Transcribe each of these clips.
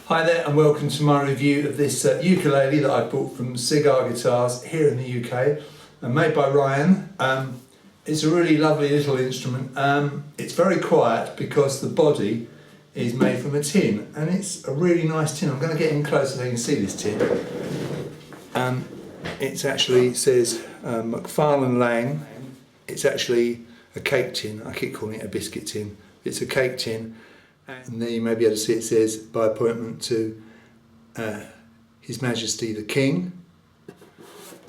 Hi there and welcome to my review of this ukulele that I bought from Cig-R-Guitars here in the UK and made by Ryan. It's a really lovely little instrument. It's very quiet because the body is made from a tin, and it's a really nice tin. I'm going to get in closer so you can see this tin. It actually says McFarlane Lang. It's actually a cake tin. I keep calling it a biscuit tin. It's a cake tin. And there you may be able to see it says, by appointment to His Majesty the King.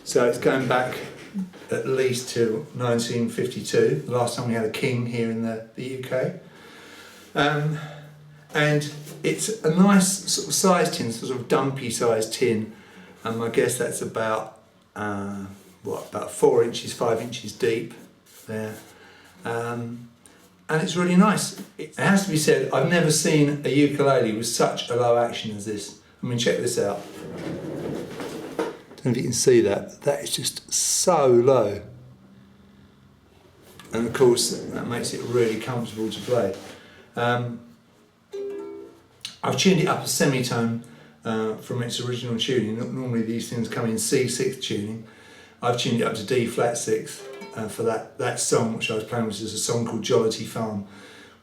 So it's going back at least to 1952, the last time we had a king here in the UK. And it's a nice sort of size tin, sort of dumpy sized tin. I guess that's about, about 4 inches, 5 inches deep there. And it's really nice. It has to be said, I've never seen a ukulele with such a low action as this. I mean, check this out. Don't know if you can see that. That is just so low. And of course, that makes it really comfortable to play. I've tuned it up a semitone from its original tuning. Normally these things come in C6 tuning. I've tuned it up to D flat 6. For that song which I was playing, which is a song called Jollity Farm,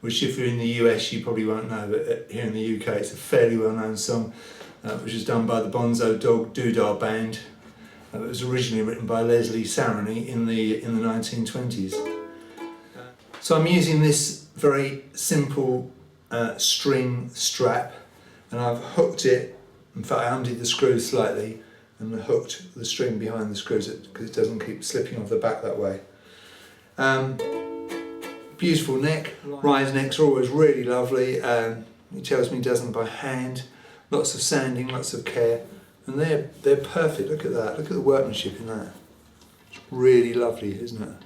which if you're in the US you probably won't know, but here in the UK it's a fairly well known song, which was done by the Bonzo Dog Doodah Band. It was originally written by Leslie Sarony in the 1920s. So I'm using this very simple string strap, and I've hooked it. In fact, I undid the screws slightly and hooked the string behind the screws because it doesn't keep slipping off the back that way. Beautiful neck. Ryan's necks are always really lovely. He tells me he does them by hand. Lots of sanding, lots of care, and they're perfect. Look at that. Look at the workmanship in that. It's really lovely, isn't it?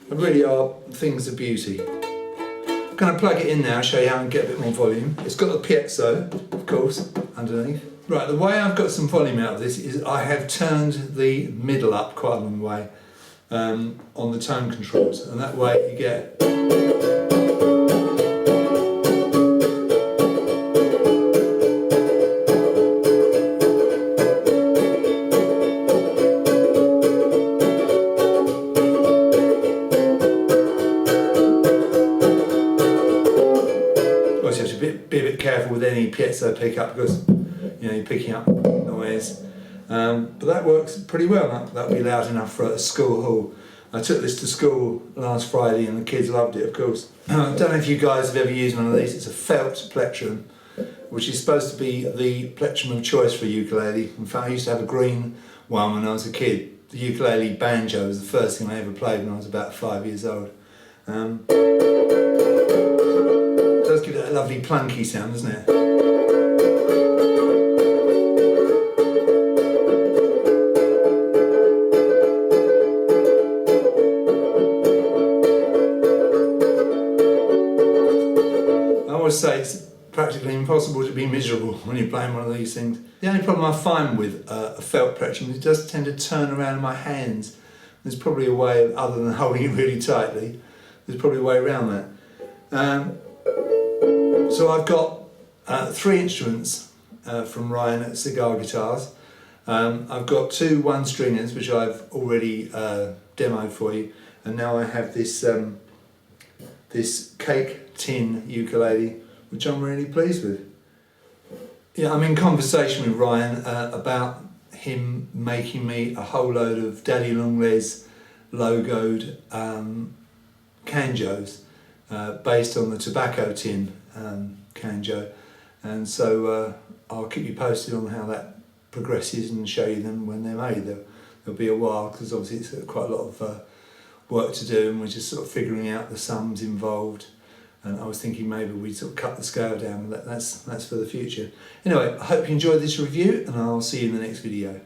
They really are things of beauty. I'm going to plug it in now, show you how I can get a bit more volume. It's got the piezo, of course, underneath. Right, the way I've got some volume out of this is I have turned the middle up quite a long way on the tone controls, and that way you get obviously you have to be a bit careful with any piezo pickup because you're picking up noise, but that works pretty well. That'll be loud enough for a school hall. I took this to school last Friday and the kids loved it, of course. I don't know if you guys have ever used one of these. It's a felt plectrum, which is supposed to be the plectrum of choice for a ukulele. In fact, I used to have a green one when I was a kid. The ukulele banjo was the first thing I ever played when I was about 5 years old. It does give that a lovely plunky sound, doesn't it? I always say it's practically impossible to be miserable when you're playing one of these things. The only problem I find with a felt plectrum is it does tend to turn around in my hands. There's probably a way, other than holding it really tightly, there's probably a way around that. So I've got 3 instruments from Ryan at Cig-R-Guitars. I've got 2 one-stringers which I've already demoed for you, and now I have this this cake tin ukulele, which I'm really pleased with. Yeah, I'm in conversation with Ryan about him making me a whole load of Daddy Long Les logoed canjos based on the tobacco tin canjo, and so I'll keep you posted on how that progresses and show you them when they're made. There'll be a while because obviously it's quite a lot of work to do, and we're just sort of figuring out the sums involved, and I was thinking maybe we'd sort of cut the scale down, but that's for the future. Anyway, I hope you enjoyed this review, and I'll see you in the next video.